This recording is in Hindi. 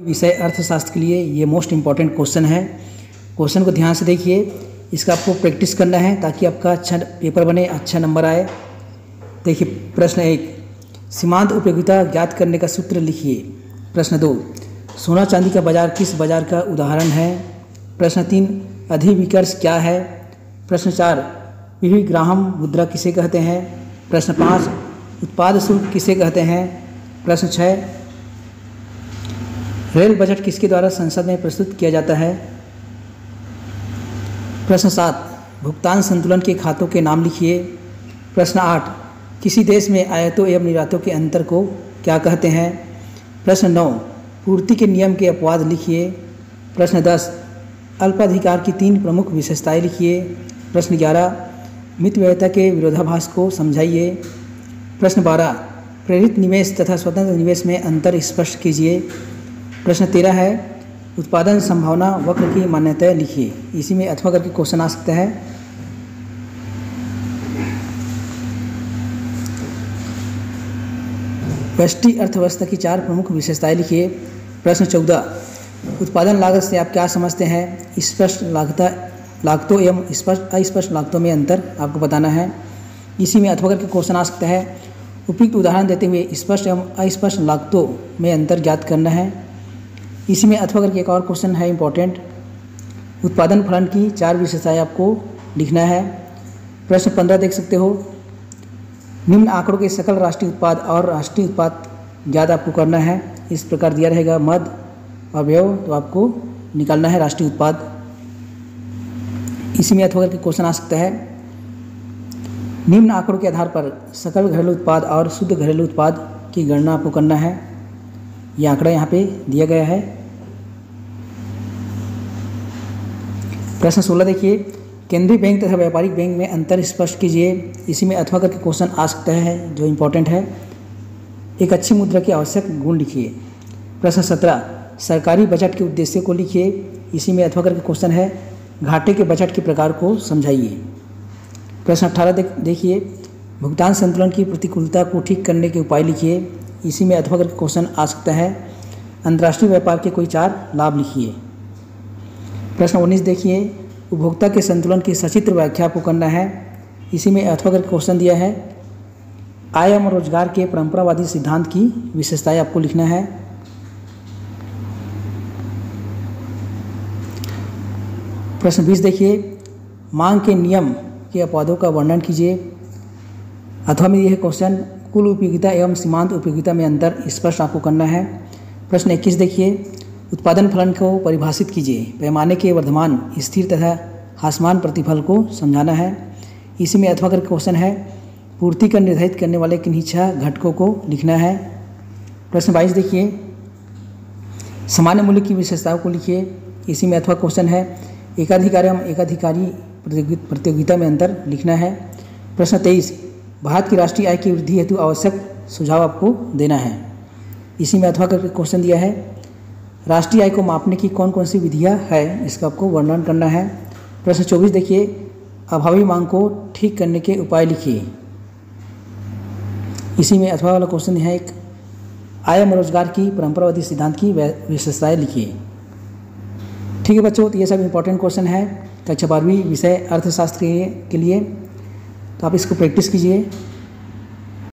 विषय अर्थशास्त्र के लिए ये मोस्ट इम्पॉर्टेंट क्वेश्चन है। क्वेश्चन को ध्यान से देखिए, इसका आपको प्रैक्टिस करना है ताकि आपका अच्छा पेपर बने, अच्छा नंबर आए। देखिए प्रश्न 1, सीमांत उपयोगिता ज्ञात करने का सूत्र लिखिए। प्रश्न 2, सोना चांदी का बाजार किस बाजार का उदाहरण है। प्रश्न 3, अधिविकर्ष क्या है। प्रश्न 4, विवि ग्राहम मुद्रा किसे कहते हैं। प्रश्न 5, उत्पाद शुल्क किसे कहते हैं। प्रश्न 6, रेल बजट किसके द्वारा संसद में प्रस्तुत किया जाता है। प्रश्न 7, भुगतान संतुलन के खातों के नाम लिखिए। प्रश्न 8, किसी देश में आयातों एवं निर्यातों के अंतर को क्या कहते हैं। प्रश्न 9, पूर्ति के नियम के अपवाद लिखिए। प्रश्न 10, अल्पाधिकार की 3 प्रमुख विशेषताएं लिखिए। प्रश्न 11, मितव्ययिता के विरोधाभास को समझाइए। प्रश्न 12, प्रेरित निवेश तथा स्वतंत्र निवेश में अंतर स्पष्ट कीजिए। प्रश्न 13 है, उत्पादन संभावना वक्र की मान्यताएं लिखिए। इसी में अथवा करके क्वेश्चन आ सकता है। व्यष्टि अर्थव्यवस्था की 4 प्रमुख विशेषताएं लिखिए। प्रश्न 14, उत्पादन लागत से आप क्या समझते हैं। स्पष्ट लागतों एवं अस्पष्ट लागतों में अंतर आपको बताना है। इसी में अथवा करके क्वेश्चन आ सकता है। उपयुक्त उदाहरण देते हुए स्पष्ट एवं अस्पष्ट लागतों में अंतर ज्ञात करना है। इसी में अथवा करके एक और क्वेश्चन है इंपॉर्टेंट, उत्पादन फलन की 4 विशेषताएं आपको लिखना है। प्रश्न 15 देख सकते हो, निम्न आंकड़ों के सकल राष्ट्रीय उत्पाद और राष्ट्रीय उत्पाद ज्ञात आपको करना है। इस प्रकार दिया रहेगा मद और व्यय, तो आपको निकालना है राष्ट्रीय उत्पाद। इसी में अथवा करके क्वेश्चन आ सकता है, निम्न आंकड़ों के आधार पर सकल घरेलू उत्पाद और शुद्ध घरेलू उत्पाद की गणना आपको करना है। ये आंकड़ा यहाँ पे दिया गया है। प्रश्न 16 देखिए, केंद्रीय बैंक तथा व्यापारिक बैंक में अंतर स्पष्ट कीजिए। इसी में अथवा करके क्वेश्चन आ सकता है जो इम्पोर्टेंट है। एक अच्छी मुद्रा के आवश्यक गुण लिखिए। प्रश्न 17, सरकारी बजट के उद्देश्य को लिखिए। इसी में अथवा करके क्वेश्चन है, घाटे के बजट के प्रकार को समझाइए। प्रश्न 18 देखिए, भुगतान संतुलन की प्रतिकूलता को ठीक करने के उपाय लिखिए। इसी में अथवा करके क्वेश्चन आ सकता है, अंतर्राष्ट्रीय व्यापार के कोई 4 लाभ लिखिए। प्रश्न 19 देखिए, उपभोक्ता के संतुलन की सचित्र व्याख्या आपको करना है। इसी में अथवा करके क्वेश्चन दिया है, आय एवं रोजगार के परंपरावादी सिद्धांत की विशेषताएं आपको लिखना है। प्रश्न 20 देखिए, मांग के नियम के अपवादों का वर्णन कीजिए। अथवा में यह क्वेश्चन, कुल उपयोगिता एवं सीमांत उपयोगिता में अंतर स्पष्ट आपको करना है। प्रश्न 21 देखिए, उत्पादन फलन को परिभाषित कीजिए। पैमाने के वर्धमान, स्थिर तथा ह्रासमान प्रतिफल को समझाना है। इसी में अथवा करके क्वेश्चन है, पूर्ति का निर्धारित करने वाले किन्हीं 6 घटकों को लिखना है। प्रश्न 22 देखिए, सामान्य मूल्य की विशेषताओं को लिखिए। इसी में अथवा क्वेश्चन है, एकाधिकार एवं एकाधिकारी प्रतियोगिता में अंतर लिखना है। प्रश्न 23, भारत की राष्ट्रीय आय की वृद्धि हेतु आवश्यक सुझाव आपको देना है। इसी में अथवा करके क्वेश्चन दिया है, राष्ट्रीय आय को मापने की कौन कौन सी विधियाँ है, इसका आपको वर्णन करना है। प्रश्न 24 देखिए, अभावी मांग को ठीक करने के उपाय लिखिए। इसी में अथवा वाला क्वेश्चन है, एक आय एवं रोजगार की परंपरावादी सिद्धांत की विशेषताएं लिखिए। ठीक है बच्चों, तो ये सब इंपॉर्टेंट क्वेश्चन है कक्षा 12वीं विषय अर्थशास्त्र के लिए। तो आप इसको प्रैक्टिस कीजिए।